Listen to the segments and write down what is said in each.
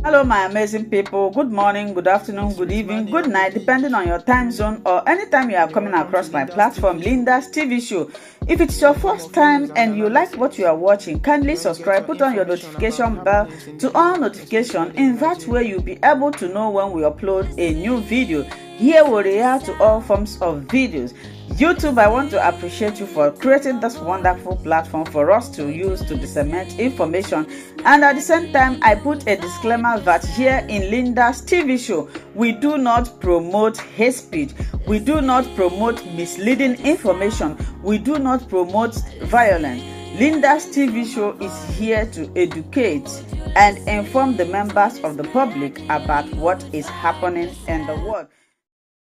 Hello, my amazing people. Good morning, good afternoon, good evening, good night, depending on your time zone or anytime you are coming across my platform, Linda's TV show. If it's your first time and you like what you are watching, kindly subscribe, put on your notification bell to all notification. In that way, you'll be able to know when we upload a new video. Here we react to all forms of videos. YouTube, I want to appreciate you for creating this wonderful platform for us to use to disseminate information. And at the same time, I put a disclaimer that here in Linda's TV show, we do not promote hate speech. We do not promote misleading information. We do not promote violence. Linda's TV show is here to educate and inform the members of the public about what is happening in the world.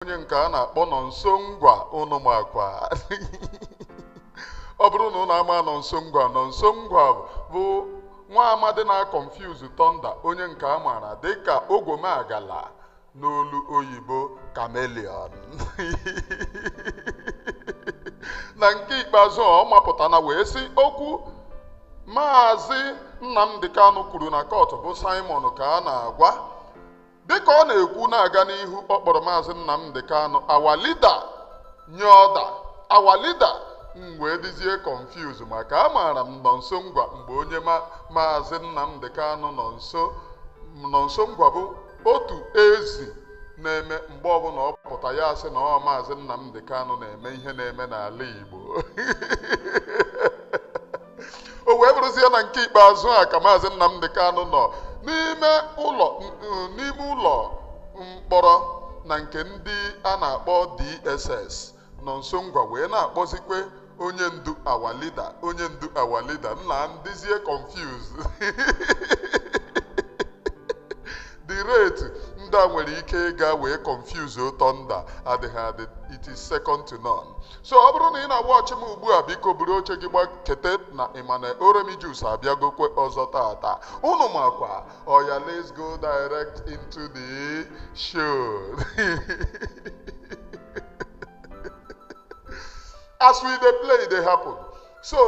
Onye nke a na-akpọ Nonso Ngwa unu makwa ọ bụrụ na unu ama Nonso Ngwa bụ nwa amadi na confuse Thunder, onye nke a maara dịka ogwomagala n'olu oyibo Chameleon. Na nke ikpeazụ ọ mapụtana wee sị okwu Maazị Nnamdi Kanu kwuru na court bụ Simon ka a na-agwa. Dịka ọ na-ekwu na-aga n'ihu, ọ kpọrọ Maazị Nnamdi Kanu our leader nye ọda, our leader wee dịzie confuse maka amaara m Nonso Ngwa mgbe onye Maazị Nnamdi Kanu Nonso Ngwa bụ otu ezi na-eme mgbe ọbụla ọ pụta ya asị na ọ Maazị Nnamdi Kanu na-eme ihe na-eme n'ala Igbo. O wee bụrụzie na nke ikpeazụ a ka Maazị Nnamdi Kanu nọ n'ime ụlọ mkpọrọ na nke ndị a na-akpọ DSS. Nonso Ngwa wee na-akpọzikwe onye ndu our leader nna ndịzie confused. The rate ndị a nwere ike ịga wee confuse Thunder adịghị adị, it is second to none. So ọ bụrụ na ị na-watch m ugbu a, biko buru oche gị gbakete na Emmanuel Oremijus abịagokwe ọzọ tata. Unu makwa oya, let's go direct into the show. As we dey play, they happen. So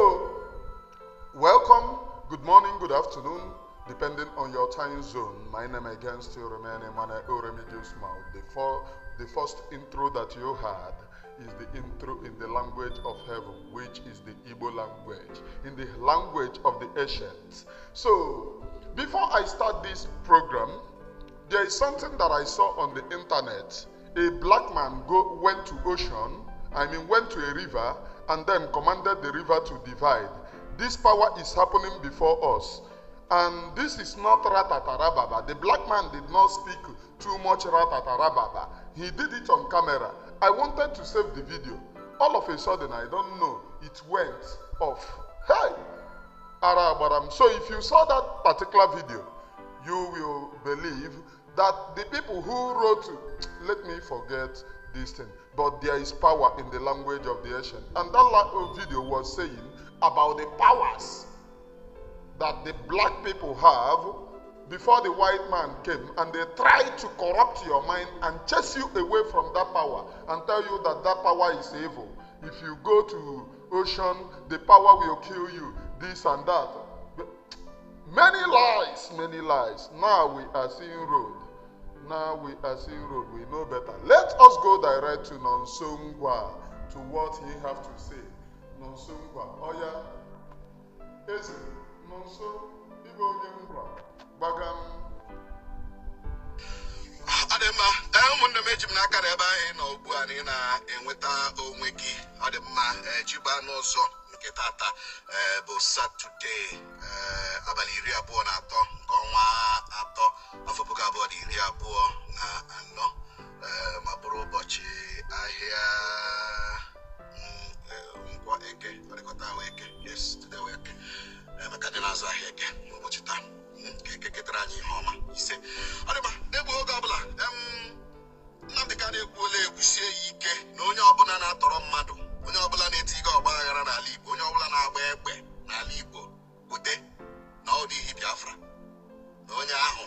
welcome, good morning, good afternoon, depending on your time zone. My name again still remains Emmanuel Oremijus Mouth. The first intro that you had is the intro in the language of heaven, which is the Igbo language, in the language of the ancients. So before I start this program, there is something that I saw on the internet. A black man went to a river and then commanded the river to divide. This power is happening before us. And this is not ratatarababa. The black man did not speak too much ratatarababa. He did it on camera. I wanted to save the video. All of a sudden, I don't know, it went off. Hey! Arabaram. So if you saw that particular video, you will believe that the people who wrote, let me forget this thing, but there is power in the language of the ancient. And that video was saying about the powers that the black people have before the white man came, and they tried to corrupt your mind and chase you away from that power and tell you that that power is evil. If you go to ocean, the power will kill you, this and that. Many lies. Now we are seeing road. We know better. Let us go direct to Nonso Ngwa, to what he have to say. Nonso Ngwa, oya, eze, Nonso, ibo onye Ngwa, bagam. Adema, ụmụnne m eji m n'aka na ebe anyị nọ ugbu a na ị na-enweta onwe gị. Ọ dị mma, jiba n'ụzọ nke tata bụ Satọde, abalị 23 nke ọnwa atọ, afọ 2024, ma bụrụ ụbọchị ahịa Ngwa Eke, ọdịkọta ahụ Eke, yes, today we Eke, maka dị na-azụ ahịa Eke n'ụbọchị taa. Nke ketara anyị ihe ọma ise. Ọ dị mma, n'egbu oge ọbụla Nnamdi Kanu ekwuola egwusie ya ike na onye ọbụla na-atọrọ mmadụ, onye ọbụla na-etiga ọgba aghara n'ala Igbo, onye ọbụla na-agba egbe n'ala Igbo kwute na ọ dịghị Biafra, na onye ahụ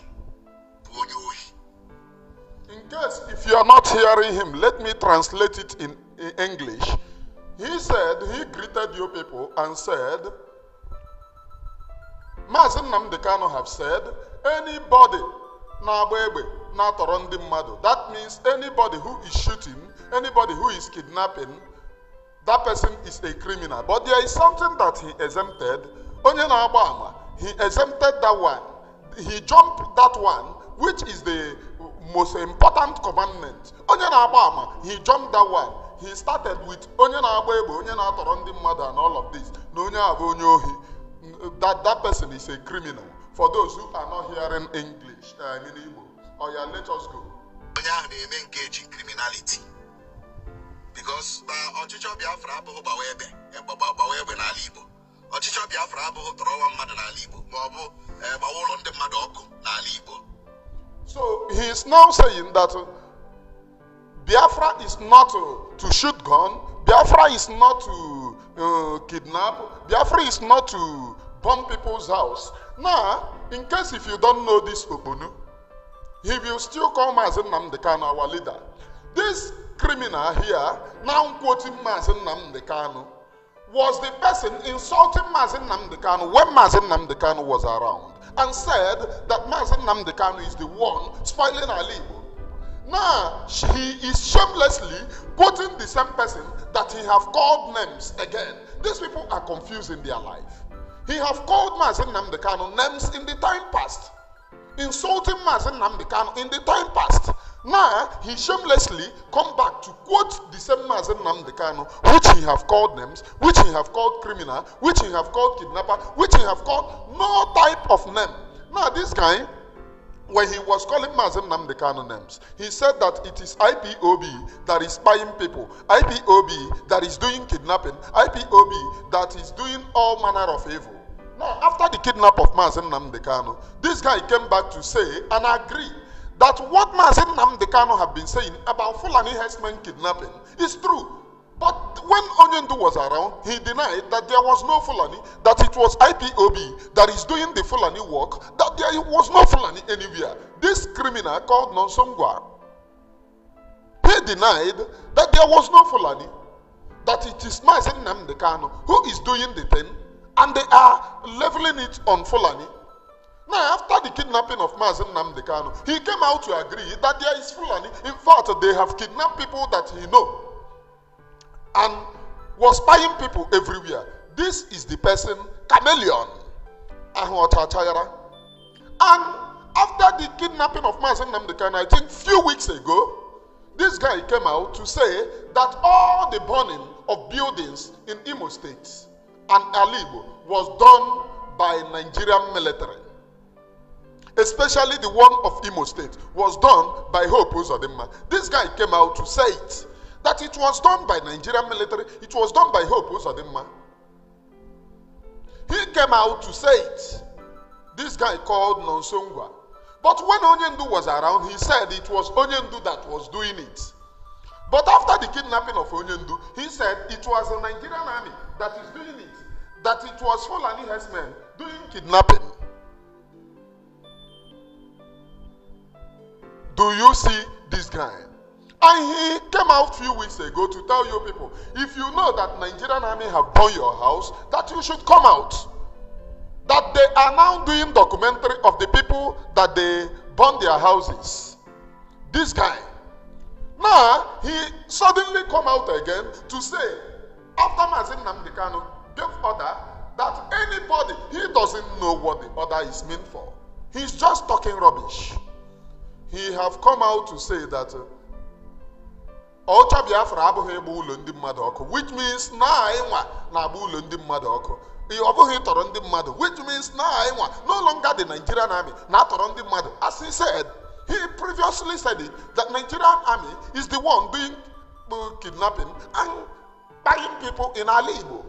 bụ onye ohi. In case if you are not hearing him, let me translate it in English. He said, he greeted you people and said, Maazị Nnamdi Kanu have said, anybody That means anybody who is shooting, anybody who is kidnapping, that person is a criminal. But there is something that he exempted. He exempted that one. He jumped that one, which is the most important commandment. He jumped that one. He started with and all of this. That person is a criminal. For those who are not hearing English, in Igbo. Oh yeah, let us go. They engage in criminality. Because Ochicho Biafra Abu Bawebe, Bawebe Nalibo. Ochicho Biafra Abu Torowa Madanalibo, Mobo, Bawol on the Madoko, Nalibo. So he is now saying that Biafra is not to shoot gun, Biafra is not to kidnap, Biafra is not to bomb people's house. Now, in case if you don't know this Obunu, he will still come as Nnamdi Kanu, our leader. This criminal here, now quoting Nnamdi Kanu, was the person insulting Nnamdi Kanu when Nnamdi Kanu was around, and said that Nnamdi Kanu is the one spoiling our Igbo. Now, he is shamelessly quoting the same person that he have called names again. These people are confused in their life. He have called Nnamdi Kanu names in the time past, insulting Nnamdi Kanu in the time past. Now, he shamelessly come back to quote the same Nnamdi Kanu, which he have called names, which he have called criminal, which he have called kidnapper, which he have called no type of name. Now, this guy, when he was calling Nnamdi Kanu names, he said that it is IPOB that is spying people, IPOB that is doing kidnapping, IPOB that is doing all manner of evil. Now, after the kidnap of Nnamdi Kanu, this guy came back to say and agree that what Nnamdi Kanu have been saying about Fulani herdsmen kidnapping is true. But when Onyendu was around, he denied that there was no Fulani, that it was IPOB that is doing the Fulani work, that there was no Fulani anywhere. This criminal called Nonso Ngwa, he denied that there was no Fulani, that it is Nnamdi Kanu who is doing the thing, and they are leveling it on Fulani. Now, after the kidnapping of Nnamdi Kanu, he came out to agree that there is Fulani. In fact, they have kidnapped people that he knows and was spying people everywhere. This is the person, Chameleon. And after the kidnapping of Nnamdi Kanu, I think few weeks ago, this guy came out to say that all the burning of buildings in Imo State and Alibo was done by Nigerian military. Especially the one of Imo State was done by Hope Uzodimma. This guy came out to say it, that it was done by Nigerian military, it was done by Hope Uzodimma. He came out to say it. This guy called Nonso Ngwa. But when Onyendu was around, he said it was Onyendu that was doing it. But after the kidnapping of Onyendu, he said it was the Nigerian army that is doing it, that it was Fulani herdsmen doing kidnapping. Do you see this guy? And he came out a few weeks ago to tell you people, if you know that Nigerian army have burned your house, that you should come out. That they are now doing documentary of the people that they burned their houses. This guy. Now, he suddenly come out again to say, after Nnamdi Kanu gave order, that anybody, he doesn't know what the order is meant for. He's just talking rubbish. He have come out to say that Ocha Biafra abụghị egbu ụlọ ndị mmadụ ọkụ, which means na ịnwa na-agba ụlọ ndị mmadụ ọkụ. Ọ bụghị tọrọ ndị mmadụ, which means na ịnwa no longer the Nigerian army na-atọrọ ndị mmadụ. As he said, he previously said it, that Nigerian army is the one doing kidnapping and buying people in Alibo.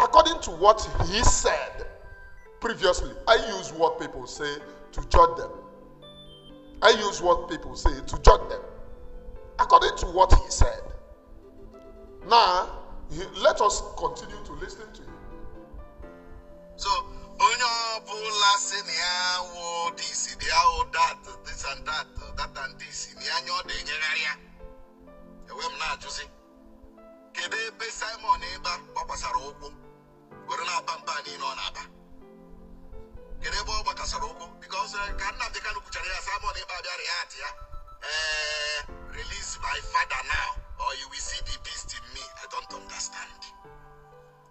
According to what he said previously, I use what people say to judge them. I use what people say to judge them. According to what he said. Now, let us continue to listen to him. So, this and that, that and this. Because Nnamdi Kanu release my father now, or you will see the beast in me. I don't understand.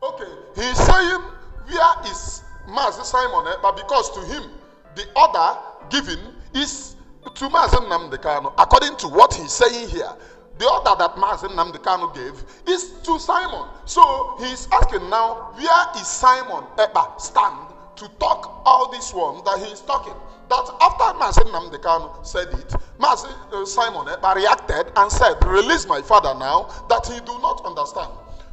Okay, he's saying, where is Mazi Simon Ekpa? Because to him, the order given is to Mazi Nnamdi Kanu. According to what he's saying here, the order that Mazi Nnamdi Kanu gave is to Simon. So he's asking now, where is Simon Ekpa stand to talk all this one that he's talking? That after Mazi Nnamdi Kanu said it, Simon Ekpa reacted and said, release my father now, that he do not understand.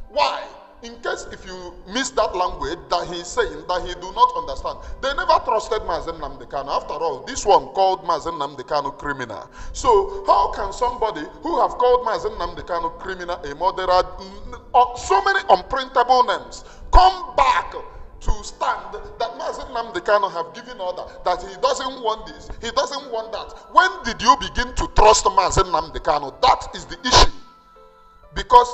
Why? In case if you miss that language that he's saying that he do not understand, they never trusted Mazi Nnamdi Kanu. After all, this one called Mazi Nnamdi Kanu criminal. So how can somebody who have called Mazi Nnamdi Kanu criminal, a murderer, so many unprintable names, come back to stand that Mazi Nnamdi Kanu have given order that he doesn't want this, he doesn't want that? When did you begin to trust Mazi Nnamdi Kanu? That is the issue. Because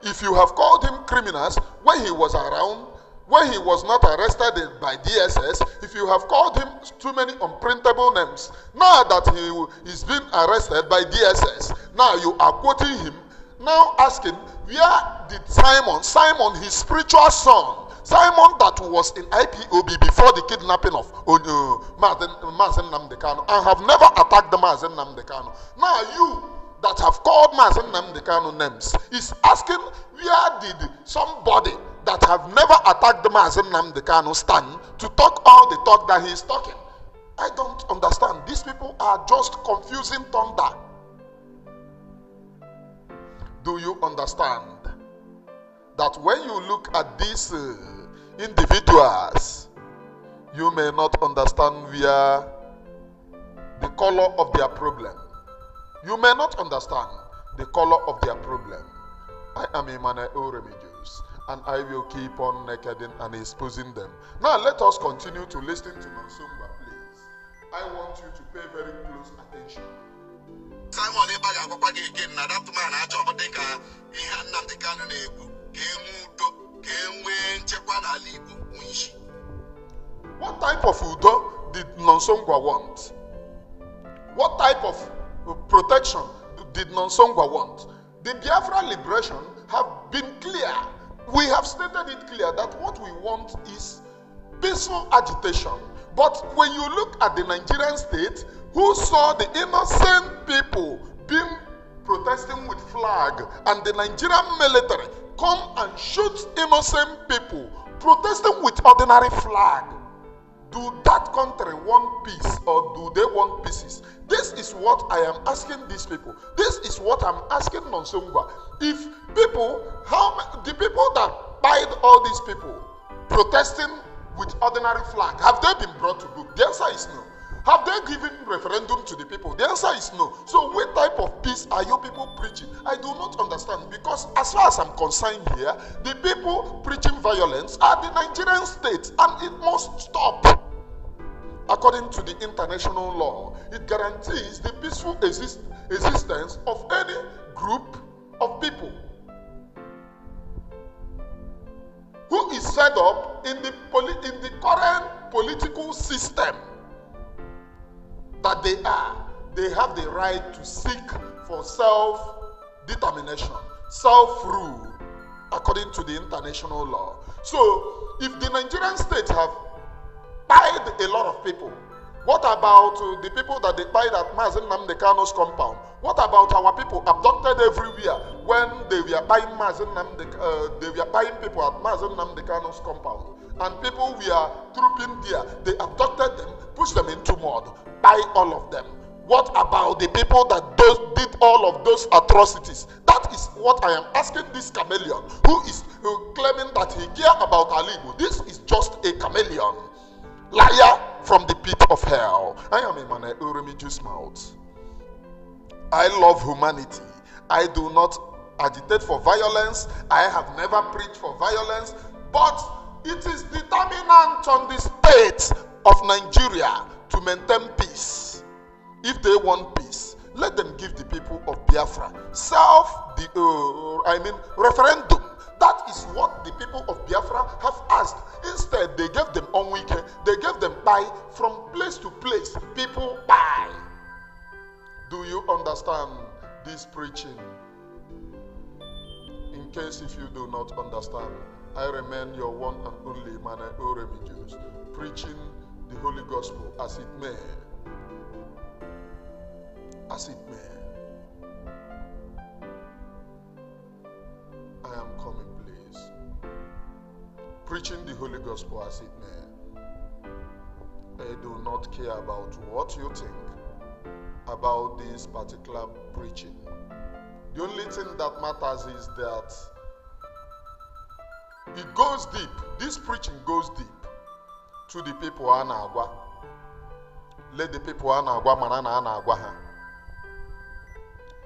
if you have called him criminals when he was around, when he was not arrested by DSS, if you have called him too many unprintable names, now that he is being arrested by DSS, now you are quoting him, now asking, where did Simon, his spiritual son, Simon that was in IPOB before the kidnapping of Mazi Nnamdi Kanu and have never attacked the Mazi Nnamdi Kanu. Now you that have called Mazi Nnamdi Kanu names is asking, where did somebody that have never attacked the Mazi Nnamdi Kanu stand to talk all the talk that he is talking? I don't understand. These people are just confusing thunder. Do you understand that when you look at these individuals, you may not understand where the color of their problem. You may not understand the color of their problem. I am Emmanuel Oremijus, and I will keep on nakeding and exposing them. Now let us continue to listen to Nonso, please. I want you to pay very close attention. Simon Ekpa again, now that man I talk about Nnamdi Kanu na-egbu what type of Udo did Nonso want? What type of protection did Nonso want? The Biafra liberation have been clear. We have stated it clear that what we want is peaceful agitation. But when you look at the Nigerian state, who saw the innocent people being protesting with flag, and the Nigerian military come and shoot innocent people protesting with ordinary flag, do that country want peace, or do they want pieces? This is what I am asking these people. This is what I'm asking Nonso Ngwa. If people, the people that buyed all these people protesting with ordinary flag, have they been brought to book? The answer is no. Have they given referendum to the people? The answer is no. So what type of peace are you people preaching? I do not understand, because as far as I'm concerned here, the people preaching violence are the Nigerian state, and it must stop. According to the international law, it guarantees the peaceful existence of any group of people who is set up in the current political system that they are. They have the right to seek for self-determination, self-rule, according to the international law. So, if the Nigerian state have buyed a lot of people, what about the people that they buyed at Mazi Nnamdi Kanu's compound? What about our people abducted everywhere when they were buying they were buying people at Mazi Nnamdi Kanu's compound, and people were trooping there? They abducted them, pushed them into mud, buy all of them. What about the people that did all of those atrocities? That is what I am asking this chameleon, who is claiming that he cares about Alibu. This is just a chameleon, liar from the pit of hell. I am Emmanuel Oremijus Mouth. I love humanity. I do not agitate for violence. I have never preached for violence, but it is determinant on the state of Nigeria to maintain peace. If they want peace, let them give the people of Biafra referendum. That is what the people of Biafra have asked. Instead, they gave them onwike, they gave them buy. From place to place, people buy. Do you understand this preaching? In case if you do not understand, I remain your one and only man, Oremidius, preaching the Holy Gospel as it may. As it may. I am coming, please. Preaching the Holy Gospel as it may. I do not care about what you think about this particular preaching. The only thing that matters is that it goes deep. This preaching goes deep to the people Anagwa. Let the people Anagwa manana Anagwa.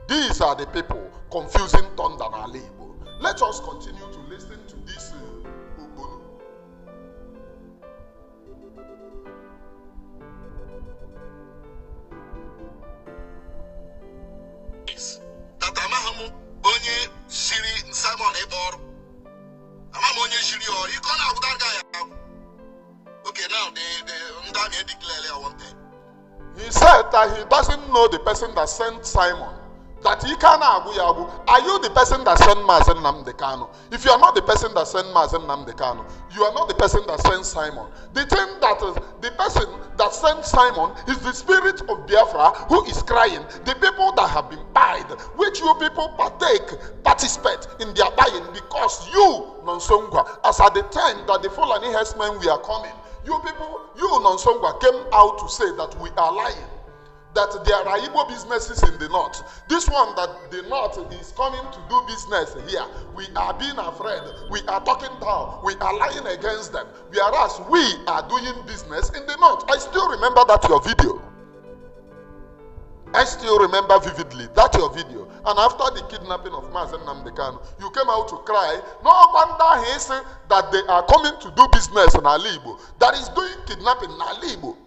These are the people confusing thunder and label. Let us continue to listen to this Ubunu. That Amahamu Onye Shiri Simon Ebor. Amamonye Shiri or you can't have that guy. Okay, now the Ndami declared I want it. He said that he doesn't know the person that sent Simon. That he can't agu. Are you the person that sent Mazen Nnamdi Kanu? If you are not the person that sent Mazen Nnamdi Kanu, you are not the person that sent Simon. The thing that is the person that sent Simon is the spirit of Biafra who is crying. The people that have been buyed, which you people participate in their buying because you, Nonso, as at the time that the Fulani herdsmen were coming, you people, you Nonso came out to say that we are lying. That there are Igbo businesses in the north. This one that the north is coming to do business here. We are being afraid. We are talking down. We are lying against them. Whereas we are doing business in the north. I still remember that your video. I still remember vividly that your video. And after the kidnapping of Mazen Nnamdi Kanu, you came out to cry. No wonder he said that they are coming to do business in Alibo. That is doing kidnapping in Alibo.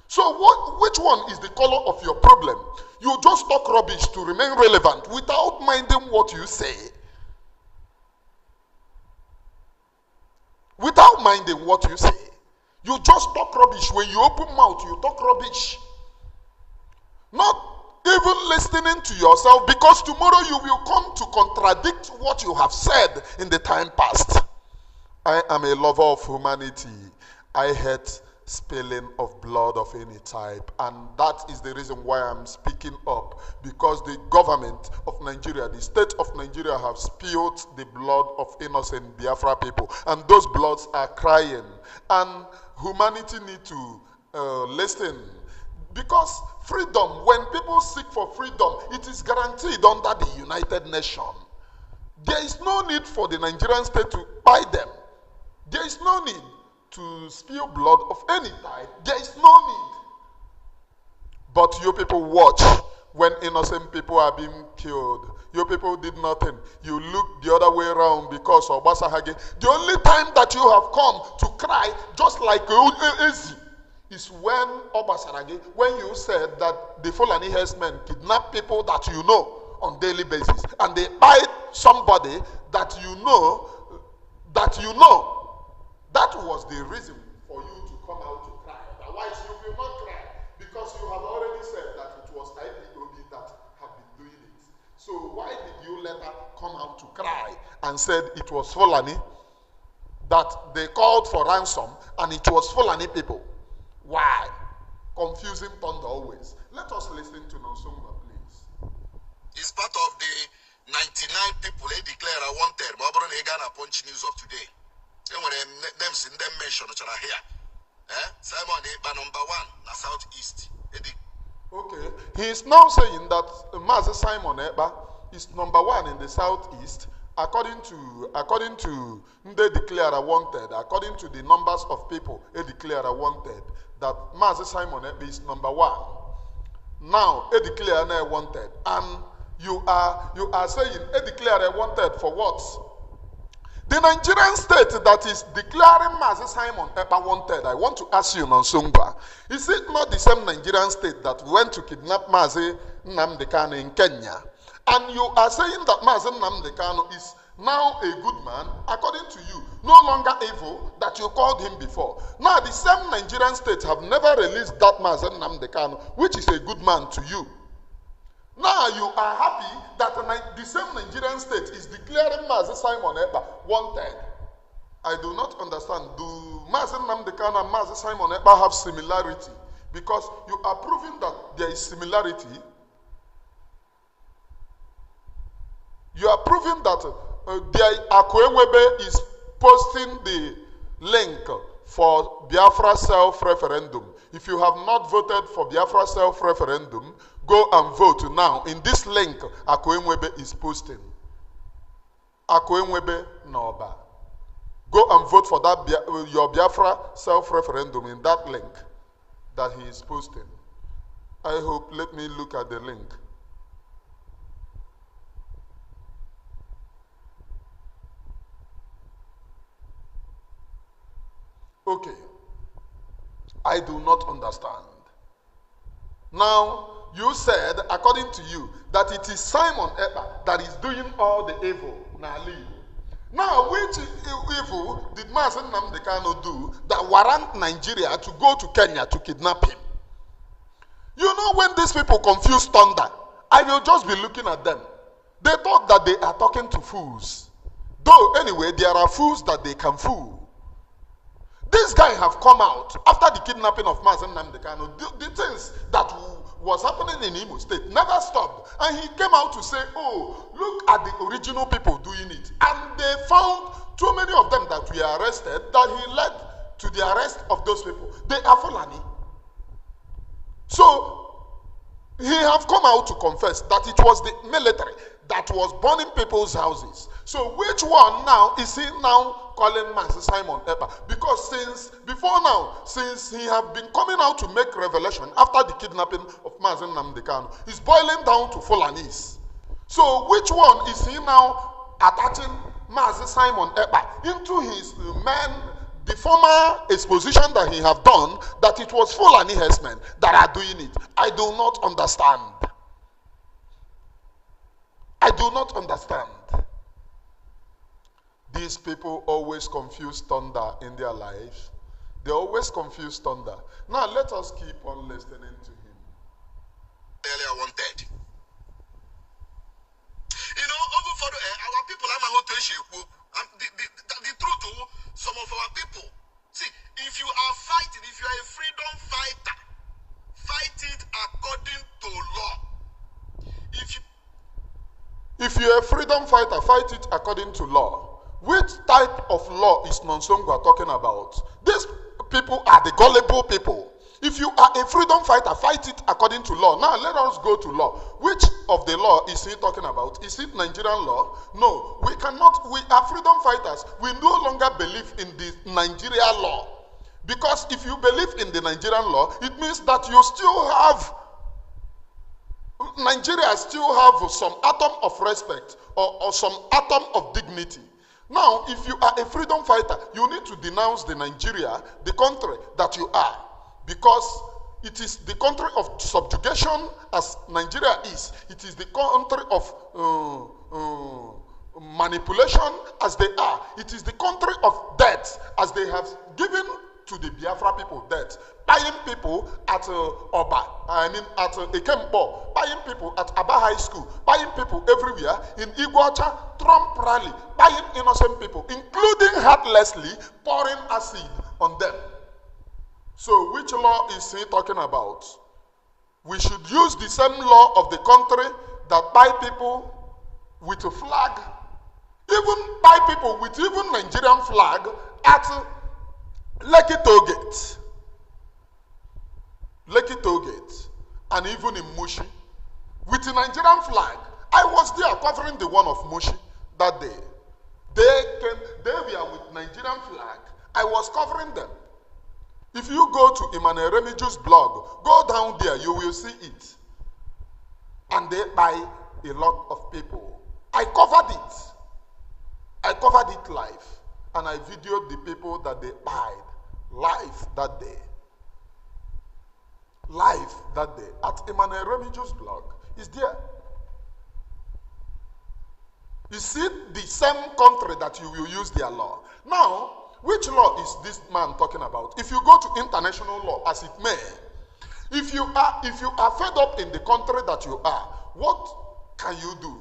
So which one is the color of your problem? You just talk rubbish to remain relevant without minding what you say. Without minding what you say. You just talk rubbish. When you open mouth, you talk rubbish. Not even listening to yourself, because tomorrow you will come to contradict what you have said in the time past. I am a lover of humanity. I hate spilling of blood of any type, and that is the reason why I'm speaking up, because the government of Nigeria, the state of Nigeria, have spilled the blood of innocent Biafra people, and those bloods are crying, and humanity need to listen, because freedom, when people seek for freedom, it is guaranteed under the United Nations. There is no need for the Nigerian state to buy them. There is no need to spill blood of any type. There is no need. But you people watch when innocent people are being killed. You people did nothing. You look the other way around because of Basahage. The only time that you have come to cry, just like Ezi, is when Obasarage, when you said that the Fulani herdsmen kidnap people that you know on daily basis, and they buy somebody that you know. That was the reason for you to come out to cry. Otherwise, you will not cry, because you have already said that it was IPOB that have been doing it. So why did you later come out to cry and said it was Fulani, that they called for ransom and it was Fulani people? Why? Confusing thunder always. Let us listen to Nonso, please. It's part of the 99 people they declare I wanted. But they got a punch news of today. Names in them mentioned here. Simon Ekpa number 1 na Southeast. Okay. He is now saying that Master Simon Ekpa is number 1 in the Southeast, according to they declare wanted, according to the numbers of people they declare wanted, that Master Simon Ekpa is number 1. Now they declare wanted, and you are saying they declare wanted for what? The Nigerian state that is declaring Mazi Simon Ekpa wanted, I want to ask you, Nonso, is it not the same Nigerian state that went to kidnap Mazi Nnamdi Kanu in Kenya? And you are saying that Mazi Nnamdi Kanu is now a good man, according to you, no longer evil that you called him before. Now the same Nigerian state have never released that man, Nnamdi Kanu, which is a good man to you. Now you are happy that the same Nigerian state is declaring Mazi Simon Ekpa wanted. I do not understand. Do Mazi Nnamdi Kanu and Mazi Simon Ekpa have similarity? Because you are proving that there is similarity. You are proving that Akwenwebe is posting the link for Biafra self-referendum. If you have not voted for Biafra self-referendum, go and vote now. In this link, Akwenwebe is posting. Akwenwebe Noba. Go and vote for that your Biafra self-referendum in that link that he is posting. I hope, let me look at the link. Okay. I do not understand. Now, you said, according to you, that it is Simon Ekpa that is doing all the evil. Now, which evil did Mazi Nnamdi Kanu do that warrant Nigeria to go to Kenya to kidnap him? You know, when these people confuse thunder, I will just be looking at them. They thought that they are talking to fools. Though, anyway, there are fools that they can fool. This guy have come out after the kidnapping of Mazi Nnamdi Kanu. The things that was happening in Imo State never stopped. And he came out to say, oh, look at the original people doing it. And they found too many of them that were arrested that he led to the arrest of those people. They are Fulani. So, he have come out to confess that it was the military that was burning people's houses. So which one now is he now calling Mazi Simon Ekpa? Because since he have been coming out to make revelation after the kidnapping of Mazi Nnamdi Kanu, he's boiling down to Fulanis. So which one is he now attaching Mazi Simon Ekpa into his the former exposition that he have done that it was Fulani herdsmen that are doing it? I do not understand. I do not understand. These people always confuse thunder in their lives. They always confuse thunder. Now let us keep on listening to him. Earlier wanted. You know, over for our people, I'm a hotel. The truth, some of our people. See, if you are fighting, if you are a freedom fighter, fight it according to law. If you're a freedom fighter, fight it according to law. Which type of law is Nonso talking about? These people are the gullible people. If you are a freedom fighter, fight it according to law. Now let us go to law. Which of the law is he talking about? Is it Nigerian law? No, we cannot. We are freedom fighters. We no longer believe in the Nigerian law. Because if you believe in the Nigerian law, it means that you still have, Nigeria still have some atom of respect or some atom of dignity. Now, if you are a freedom fighter, you need to denounce the Nigeria, the country that you are. Because it is the country of subjugation as Nigeria is. It is the country of manipulation as they are. It is the country of debt as they have given to the Biafra people debt. Buying people at at Ekempo, buying people at Aba High School, buying people everywhere in Iguacha, Trump rally, buying innocent people, including heartlessly pouring acid on them. So which law is he talking about? We should use the same law of the country that buy people with a flag, even buy people with even Nigerian flag at Lekki Tollgate. Lekki Tollgate, and even in Mushi, with the Nigerian flag. I was there covering the one of Mushi that day. They were with Nigerian flag. I was covering them. If you go to Emmanuel Remiju's blog, go down there, you will see it. And they buy a lot of people. I covered it. I covered it live. And I videoed the people that they buyed live that day. Live that day at Emmanuel Remiju's blog is there. Is it the same country that you will use their law? Now, which law is this man talking about? If you go to international law, as it may, if you are fed up in the country that you are, what can you do?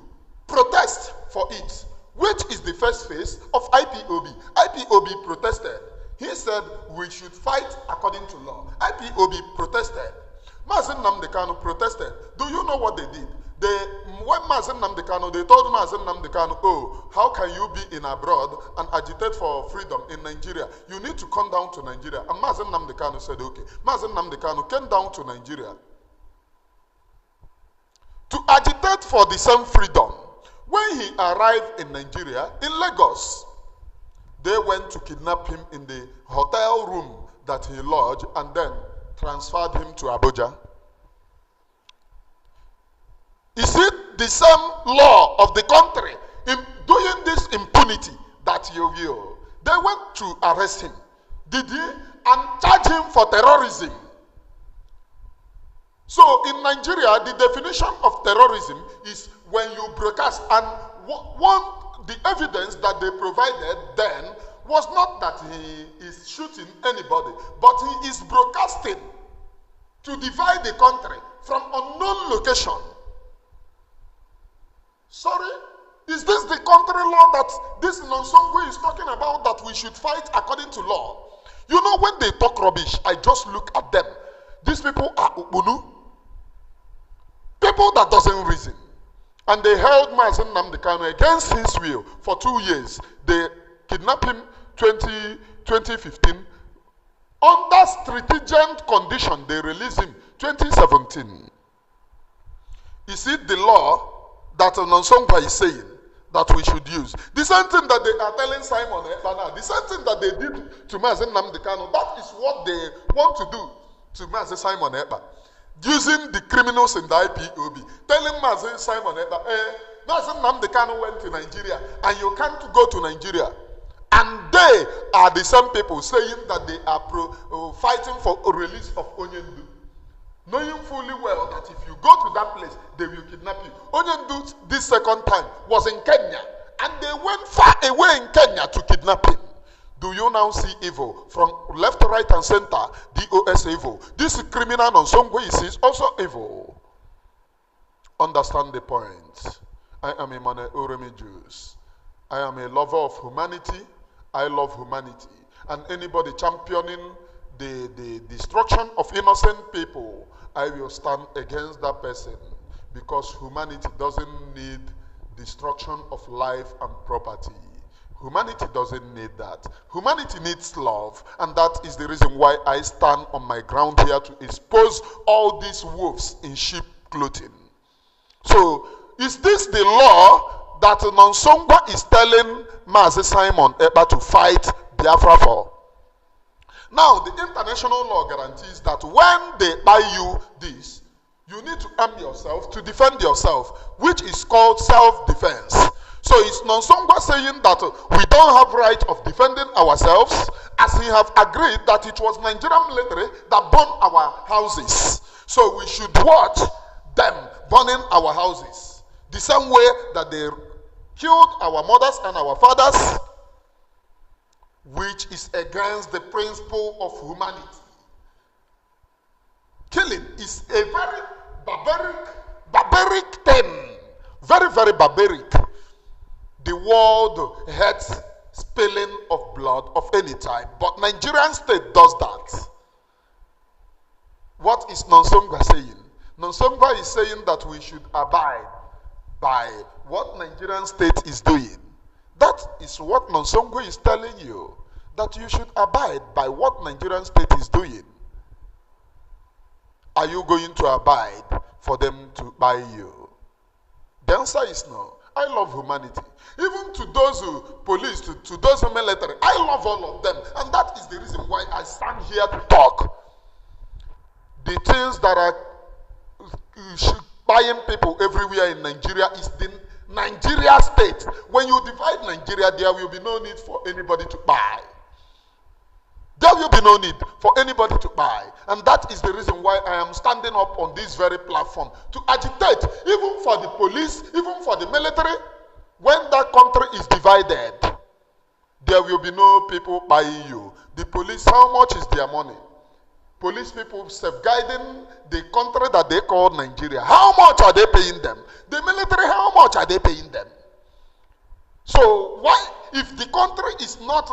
Protest for it, which is the first phase of IPOB. IPOB protested. He said we should fight according to law. IPOB protested. Nnamdi Kanu protested. Do you know what they did? When Nnamdi Kanu, they told Nnamdi Kanu, oh, how can you be in abroad and agitate for freedom in Nigeria? You need to come down to Nigeria. And Nnamdi Kanu said, okay. Nnamdi Kanu came down to Nigeria to agitate for the same freedom. When he arrived in Nigeria, in Lagos, they went to kidnap him in the hotel room that he lodged and then transferred him to Abuja. Is it the same law of the country in doing this impunity that you view? They went to arrest him, did he? And charge him for terrorism. So in Nigeria, the definition of terrorism is when you broadcast, and the evidence that they provided then was not that he is shooting anybody, but he is broadcasting to divide the country from unknown location. Sorry? Is this the country law that this Nonso is talking about, that we should fight according to law? You know, when they talk rubbish, I just look at them. These people are Ubunu. People that doesn't reason. And they held Nnamdi Kanu against his will for 2 years. They kidnapped him 2015. Under stringent condition, they released him 2017. Is it the law that Nonso is saying that we should use? The same thing that they are telling Simon Ekpa now, the same thing that they did to Nnamdi Kanu, that is what they want to do to Simon Ekpa. Using the criminals in the IPOB, telling Simon Ekpa, Nnamdi Kanu went to Nigeria and you can't go to Nigeria. And they are the same people saying that they are fighting for a release of Onyendu, knowing fully well that if you go to that place, they will kidnap you. Onyendu, this second time, was in Kenya, and they went far away in Kenya to kidnap him. Do you now see evil from left, right, and center? DOS evil. This criminal Nonso is also evil. Understand the point. I am a Mane Uremi Jews. I am a lover of humanity. I love humanity. And anybody championing the destruction of innocent people, I will stand against that person, because humanity doesn't need destruction of life and property. Humanity doesn't need that. Humanity needs love, and that is the reason why I stand on my ground here to expose all these wolves in sheep clothing. So, is this the law that Nonso is telling Mazi Simon Ekpa to fight Biafra for? Now, the international law guarantees that when they buy you this, you need to arm yourself to defend yourself, which is called self-defense. So it's Nonso saying that we don't have right of defending ourselves, as he have agreed that it was Nigerian military that burned our houses. So we should watch them burning our houses, the same way that they killed our mothers and our fathers, which is against the principle of humanity. Killing is a very barbaric thing. Very, very barbaric. The world hates spilling of blood of any type, but Nigerian state does that. What is Nonso saying? Nonso is saying that we should abide by what Nigerian state is doing. That is what Nonso is telling you, that you should abide by what Nigerian state is doing. Are you going to abide for them to buy you? The answer is no. I love humanity. Even to those who police, to those who military, I love all of them. And that is the reason why I stand here to talk. The things that are buying people everywhere in Nigeria is the Nigeria state. When you divide Nigeria, there will be no need for anybody to buy. There will be no need for anybody to buy. And that is the reason why I am standing up on this very platform to agitate, even for the police, even for the military. when that country is divided, there will be no people buying you. The police, how much is their money? Police people safeguarding the country that they call Nigeria. How much are they paying them? The military, how much are they paying them? So why, if the country is not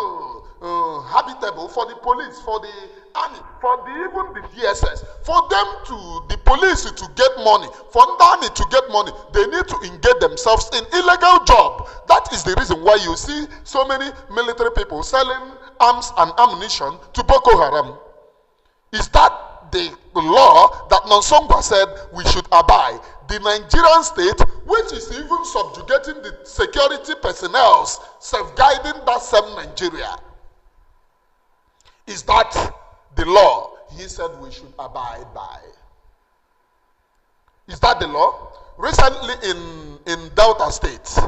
habitable for the police, for the army, for even the DSS, for them to, the police to get money, for the army to get money, they need to engage themselves in illegal job. That is the reason why you see so many military people selling arms and ammunition to Boko Haram. Is that the law that Nonso said we should abide? The Nigerian state, which is even subjugating the security personnel, safeguarding that same Nigeria. Is that the law he said we should abide by? Is that the law? Recently in Delta State,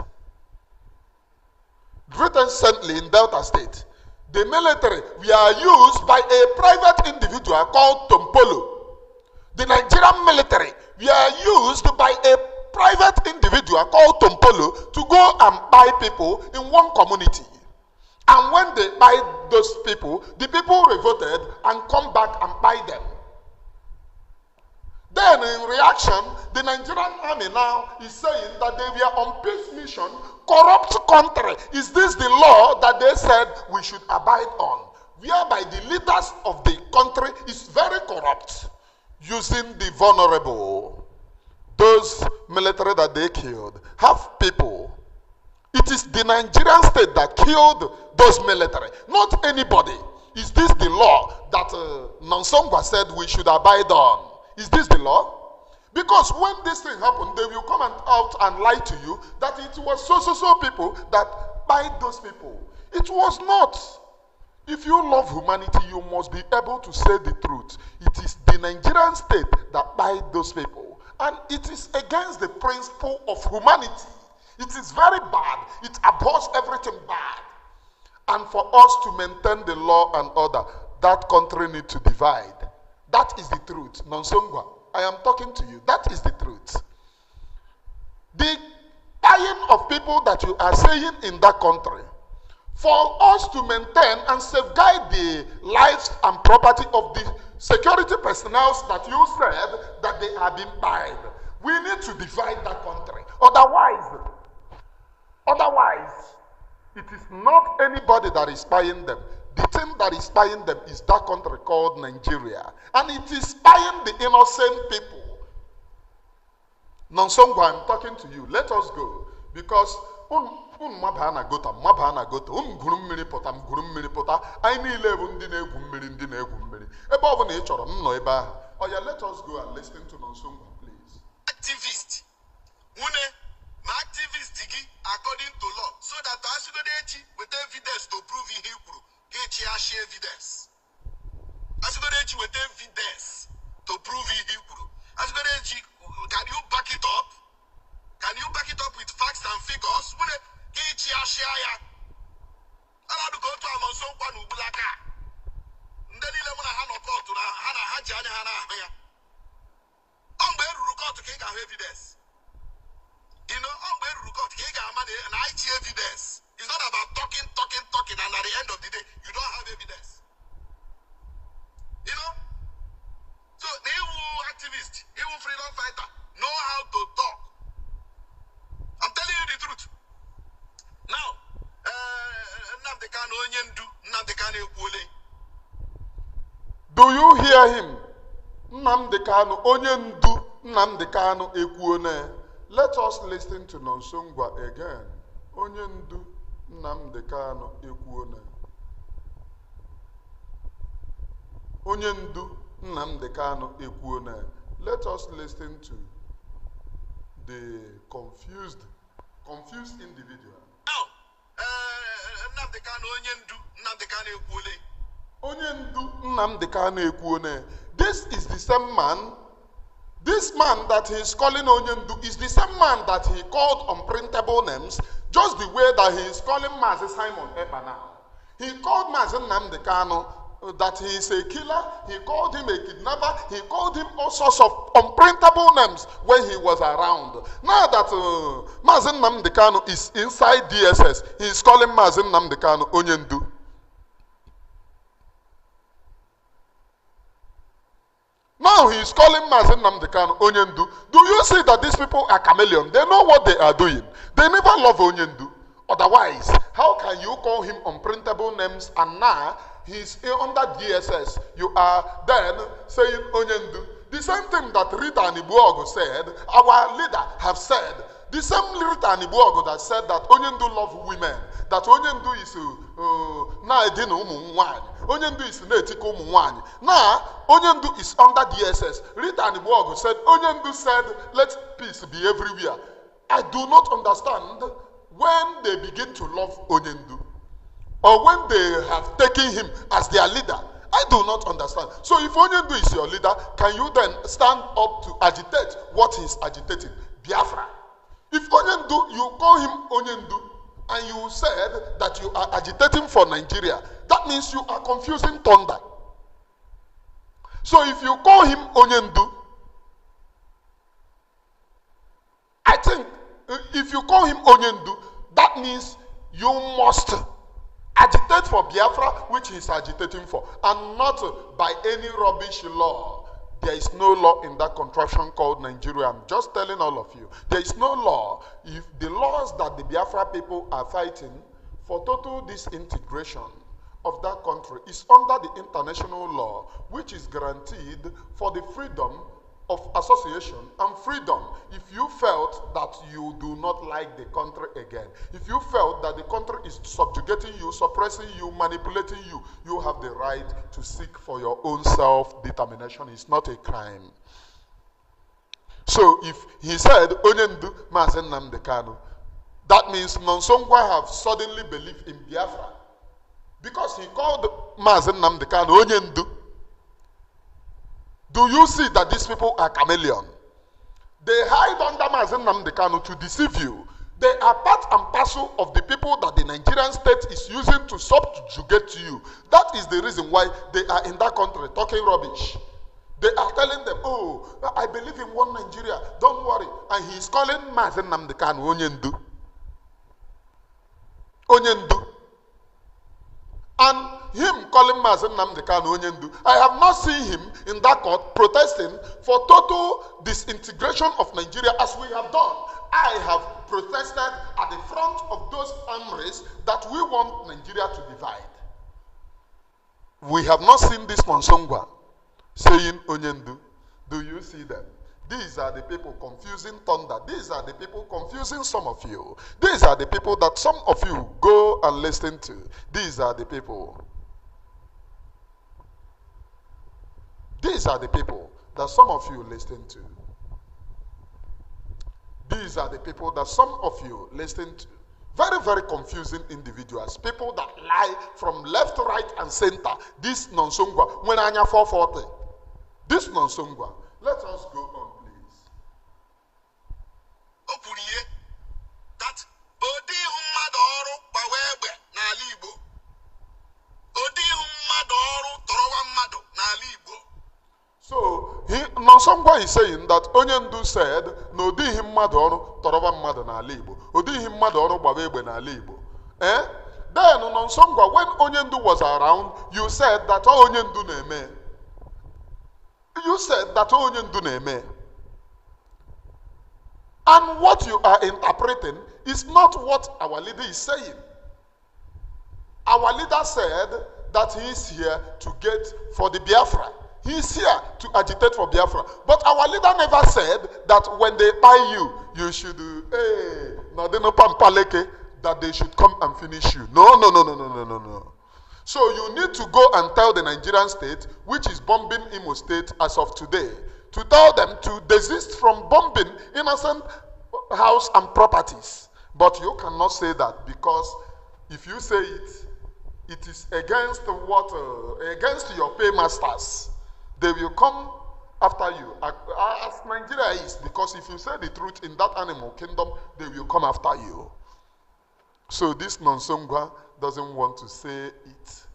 the military were used by a private individual called Tompolo. The Nigerian military were used by a private individual called Tompolo to go and buy people in one community. And when they buy those people, the people revolted and come back and buy them. Then in reaction, the Nigerian army now is saying that they were on peace mission, corrupt country. Is this the law that they said we should abide on? Whereby the leaders of the country is very corrupt, using the vulnerable. Those military that they killed have people. It is the Nigerian state that killed those military, not anybody. Is this the law that Nonso said we should abide on? Is this the law? Because when this thing happened, they will come out and lie to you that it was so people that buy those people. It was not. If you love humanity, you must be able to say the truth. It is the Nigerian state that buy those people. And it is against the principle of humanity. It is very bad. It abhors everything bad. And for us to maintain the law and order, that country needs to divide. That is the truth. Nonsongwa, I am talking to you. That is the truth. The buying of people that you are saying in that country, for us to maintain and safeguard the lives and property of the security personnel that you said that they are being buyed, we need to divide that country. Otherwise, it is not anybody that is buying them. The thing that is buying them is that country called Nigeria. And it is buying the innocent people. Nonsongwa, I'm talking to you. Let us go. Because mabana gota, mmiri pota, I need 11 mmiri. Ebe na echoro nno ebe ahụ. Oh yeah, let us go and listen to Nonsongwa, please. Activist. My activist digi according to law, so that as you go with evidence to prove in Hebrew, get evidence. As you go with evidence to prove in Hebrew, as you go can you back it up? Can you back it up with facts and figures? Get ya. I want to go to a monsoon one ubulaka. Ndani le muna hano court na hana haji anya hana ahya. Ombe ruko to kega evidence. You know, an IT evidence. It's not about talking, and at the end of the day, you don't have evidence. You know? So, the EU activist, EU freedom fighter, know how to talk. I'm telling you the truth. Now, Nnamdi Kanu onyendu, Nnamdi Kanu ekwuole. Do you hear him? Nnamdi Kanu onyendu, Nnamdi Kanu ekwuole. Let us listen to Nonsongwa again. Onyendu Nnamdi Kanu ekwuone. Onyendu Nnamdi Kanu ekwuone. Let us listen to the confused individual. Now, Nnamdi Kanu onyendu Nnamdi Kanu ekwuole. Onyendu Nnamdi Kanu ekwuone. This is the same man. This man that he is calling Onyendu is the same man that he called unprintable names, just the way that he is calling Mazi Simon Ekpa now. He called Mazi Nnamdi Kanu that he is a killer, he called him a kidnapper, he called him all sorts of unprintable names when he was around. Now that Mazen Nnamdi Kanu is inside DSS, he is calling Mazen Nnamdi Kanu Onyendu. Now he is calling Mazen Nnamdi Kanu Onyendu. Do you see that these people are chameleon? They know what they are doing. They never love Onyendu. Otherwise, how can you call him unprintable names and now he's under DSS? You are then saying Onyendu. The same thing that Rita Anibuogo said, our leader have said. The same Rita Anibuogo that said that Onyendu love women, that Onyendu is na edina umu nwanyi, Onyendu is na etika umu nwanyi. Now Onyendu is under DSS. Rita Anibuogo said Onyendu said let peace be everywhere. I do not understand when they begin to love Onyendu, or when they have taken him as their leader. I do not understand. So if Onyendu is your leader, can you then stand up to agitate what he's agitating? Biafra. If Onyendu, you call him Onyendu, and you said that you are agitating for Nigeria, that means you are confusing thunder. So if you call him Onyendu, I think if you call him Onyendu, that means you must agitate for Biafra, which he is agitating for, and not by any rubbish law. There is no law in that contraption called Nigeria. I'm just telling all of you. There is no law. If the laws that the Biafra people are fighting for total disintegration of that country is under the international law, which is guaranteed for the freedom of association and freedom. If you felt that you do not like the country again, if you felt that the country is subjugating you, suppressing you, manipulating you, you have the right to seek for your own self-determination. It's not a crime. So if he said, Onyendu Mazen Nnamdi Kanu, that means Nonso have suddenly believed in Biafra because he called Mazen Nnamdi Kanu Onyendu. Do you see that these people are chameleon? They hide under Mazen Nnamdi Kanu to deceive you. They are part and parcel of the people that the Nigerian state is using to subjugate you. That is the reason why they are in that country talking rubbish. They are telling them, oh, I believe in one Nigeria, don't worry. And he is calling Mazen Nnamdi Kanu Onyendu. Onyendu. And him calling Mazen Nnamdi Kanu Onyendu, I have not seen him in that court protesting for total disintegration of Nigeria as we have done. I have protested at the front of those armories that we want Nigeria to divide. We have not seen this Nonso saying Onyendu. Do you see them? These are the people confusing thunder. These are the people confusing some of you. These are the people that some of you go and listen to. These are the people. These are the people that some of you listen to. These are the people that some of you listen to. Very, very confusing individuals. People that lie from left, right, and center. This Nonso, when Anya 440. This Nonso. Let us go on. That Odi Humadoru Bawebe Nalibo. Odi Humadoru Torowa Mado Nalibo. So Nonso is saying that Onyendu said, no di Humadoru Torowa Mado Nalibo. Odi Humadoru Bawebe Nalibo. Eh? Then Nonso, when Onyendu was around, you said that Onyendu Neme. You said that Onyendu Neme. And what you are interpreting is not what our leader is saying. Our leader said that he is here to get for the Biafra. He is here to agitate for Biafra. But our leader never said that when they buy you, you should, that they should come and finish you. No. So you need to go and tell the Nigerian state, which is bombing Imo State as of today, to tell them to desist from bombing innocent house and properties. But you cannot say that, because if you say it, it is against what against your paymasters. They will come after you, as Nigeria is, because if you say the truth in that animal kingdom, they will come after you. So this Nonso doesn't want to say it.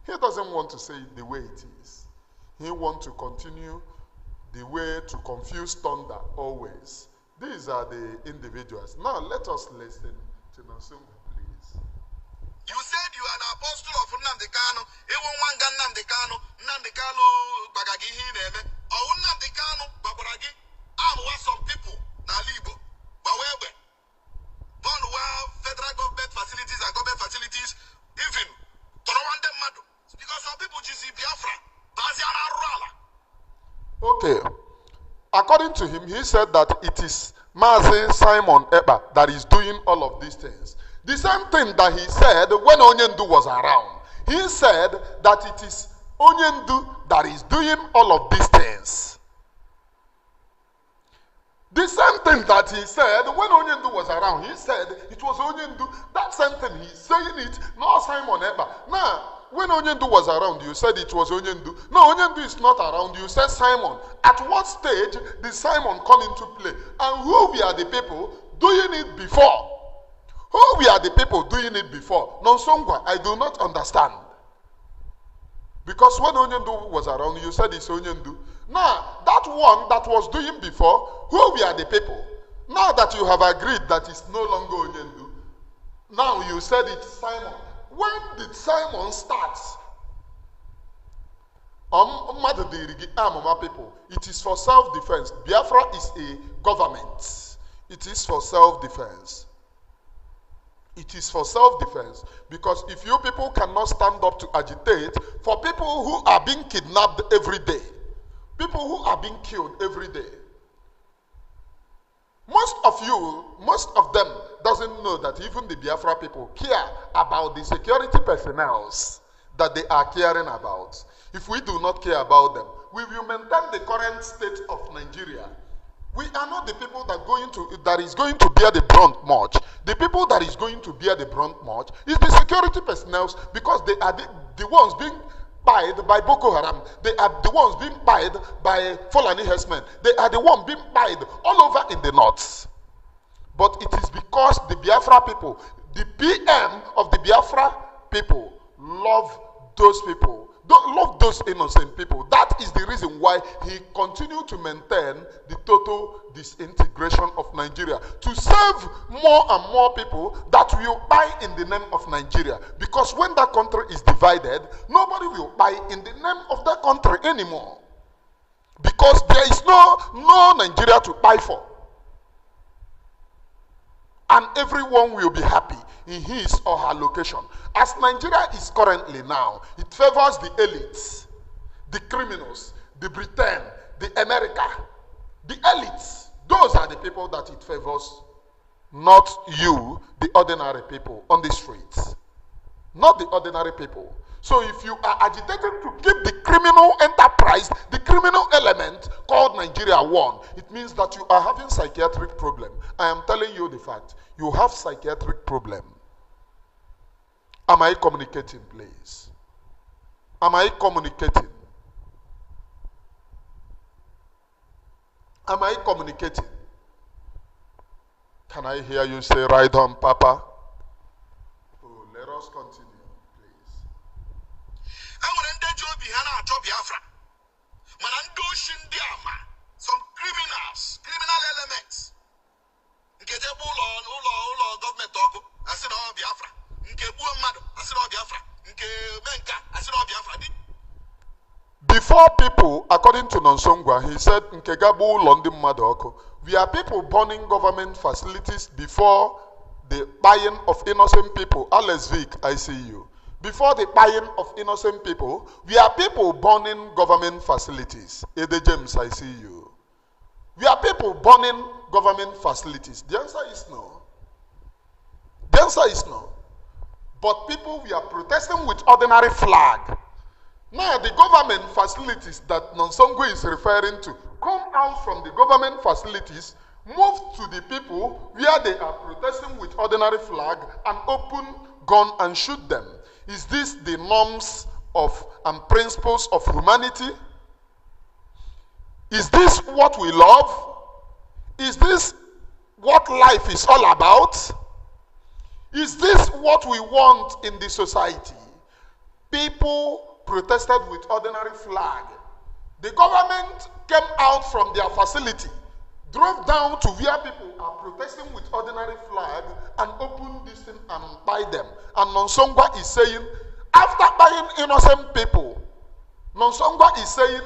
He doesn't want to say it the way it is. He wants to continue the way to confuse thunder always. These are the individuals. Now let us listen to Nonso, please. You said you are an apostle of Nnamdi Kanu. Even one gun Nnamdi Kanu, Nnamdi Kanu bagagi hineme. Or Nnamdi Kanu babaragi. What some people na libo. Bawewe. Born well federal government facilities and government facilities. Even Torowande Madu. Because some people just see Biafra. Baziana Rala. Okay. According to him, he said that it is Mazi Simon Ekpa that is doing all of these things. The same thing that he said when Onyendu was around. He said that it is Onyendu that is doing all of these things. The same thing that he said when Onyendu was around. He said it was Onyendu. That same thing, he's saying it, not Simon Ekpa. Now, when Onyendu was around, you said it was Onyendu. No, Onyendu is not around. You said Simon. At what stage did Simon come into play? And who were the people doing it before? Who were the people doing it before? Nonso, I do not understand. Because when Onyendu was around, you said it's Onyendu. Now, that one that was doing before, who were the people? Now that you have agreed that it's no longer Onyendu, now you said it's Simon. When did Simon start? People, it is for self-defense. Biafra is a government. It is for self-defense. It is for self-defense. Because if you people cannot stand up to agitate for people who are being kidnapped every day, people who are being killed every day, most of them doesn't know that even the Biafra people care about the security personnel that they are caring about. If we do not care about them, we will maintain the current state of Nigeria. We are not the people that is going to bear the brunt much. The people that is going to bear the brunt much is the security personnel, because they are the ones being pied by Boko Haram. They are the ones being pied by Fulani herdsmen. They are the ones being pied all over in the north. But it is because the Biafra people, the B0M of the Biafra people, love those people. Don't love those innocent people. That is the reason why he continued to maintain the total disintegration of Nigeria, to save more and more people that will buy in the name of Nigeria. Because when that country is divided, nobody will buy in the name of that country anymore. Because there is no Nigeria to buy for. And everyone will be happy in his or her location. As Nigeria is currently now, it favors the elites, the criminals, the Britain, the America, the elites. Those are the people that it favors, not you, the ordinary people on the streets. Not the ordinary people. So if you are agitating to keep the criminal enterprise, the criminal element called Nigeria one, it means that you are having psychiatric problem. I am telling you the fact. You have psychiatric problem. Am I communicating, please? Am I communicating? Am I communicating? Can I hear you say, right on, Papa? Oh, let us continue, please. Some criminals, criminal elements. Government talk, I said, oh, Biafra. Before people, according to Nonso, he said, we are people burning government facilities before the buying of innocent people. Alex Vic, I see you. Before the buying of innocent people, we are people burning government facilities. Ede James, I see you. We are people burning government facilities. The answer is no. The answer is no. But people, we are protesting with ordinary flag. Now, the government facilities that Nonso is referring to come out from the government facilities, move to the people where they are protesting with ordinary flag and open gun and shoot them. Is this the norms of and principles of humanity? Is this what we love? Is this what life is all about? Is this what we want in the society? People protested with ordinary flag. The government came out from their facility, drove down to where people are protesting with ordinary flag and opened this thing and buy them. And Nonso is saying, after buying innocent people, Nonso is saying,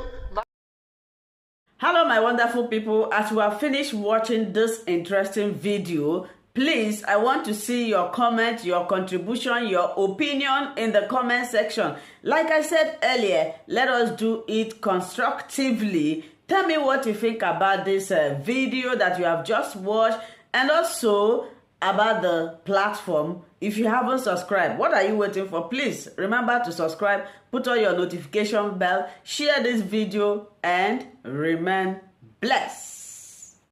hello my wonderful people, as you have finished watching this interesting video, please, I want to see your comment, your contribution, your opinion in the comment section. Like I said earlier, let us do it constructively. Tell me what you think about this video that you have just watched, and also about the platform. If you haven't subscribed, what are you waiting for? Please remember to subscribe, put on your notification bell, share this video, and remain blessed.